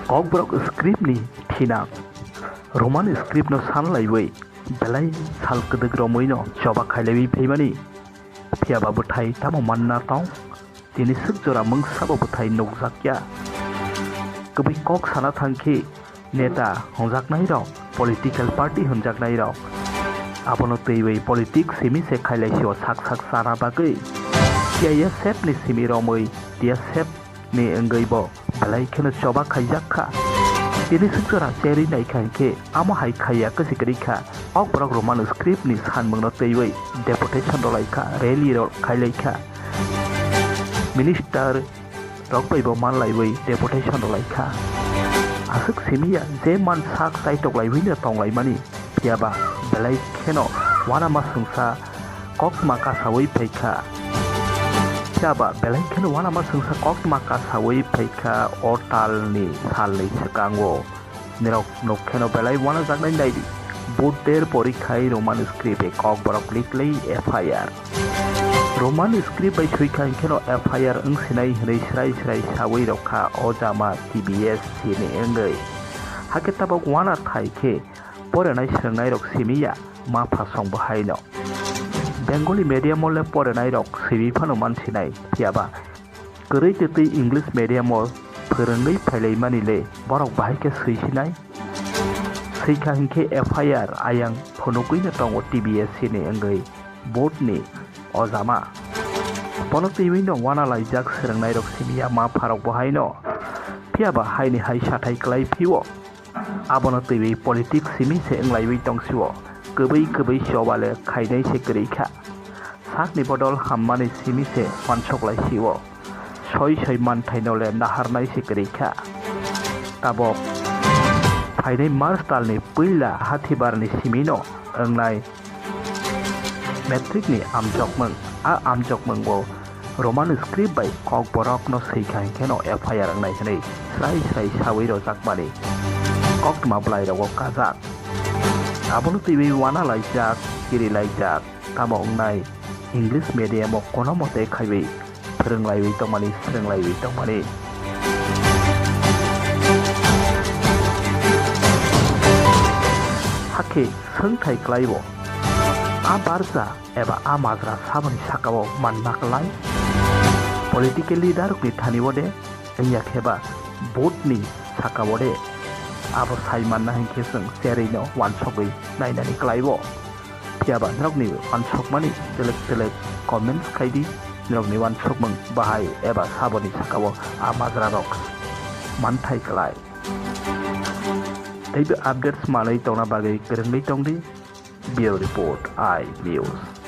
kokborok script ni thina roman script no sanlaiwi belai sal kedeg romoi no choba khailewi pheimani phiaba buthai tamo manna tong tini sukjora mungsabo buthai nokjakya koi kok sana thangki neta hongjaknai rok political party hongjaknai rok abono teiwi politics simi se khailaisio sak sana bagui kia sep ni simi romoi dia sep ni engaibo belai kheno choba khaijakha tini sukjora cheri nai khanke amo hai khaya kasikrikha kokborok roman script ni sanmungno teiwi deputation rolaikha rally ro khailaikha minister rok baibo manlaiwi deputation rolaikha asuk simia je man sak sai toklaiwi na tonglai phiaba belai kheno wana masungsa kokma ka sawi phaikha phiaba belai kheno wana masungsa kokma ka sawi phaikha ortal ni salai sakango nirok nokheno belai wana jaknai naidi boter porikhai roman script e kokborok liklei FIR roman script bai suikhe kheno FIR angsinai hnei srai sawi rokha ojama TBS sini engai haketabok wana thaikhe poranai srangnai rok simiya ma phasong bahaino bengali medium le poranai rok sibi phano mansinai phiaba korei tei english medium phorongei phailai manile borok bahaike suisinai suikha hingke FIR ayang phonokui tongo TBS sini engai board ni ojama ponotei no wana laijak srangnai rok simiya ma pharok bahaino phiaba haini hai sathai klai phiwo abono tei politics simi se englaiwi tongsiwo kobei chobale khainai se kreikha sakni bodol hammani simi se pansoklai siwo soi manthainole naharnai se kreikha tabok phainai marstal ni puila hathibar ni simino englai metric ni amjokmung amjokmungbo roman script by kokborok no seikhai kheno FIR angnai hnei srai sawi ro jakmani kokma blai ro kajak abono tei wana laijak kiri laijak tamo ngai english medium kono mote khaiwi phronglaiwi tongmani hake sengthai klaibo a barja eba a majra saboni sakao mannaklai political leader ni thani bode engya kheba vote ni sakao de abo saiman na hingke sung serino wansogoi nainani klaibo phiaba nrokni wansogmani telek comments khaidi nrokni wansogmung bahai eba saboni sakao a majra rok manthai klai teibo updates malai tongna bagai kerengni tongdi Bureau Report I News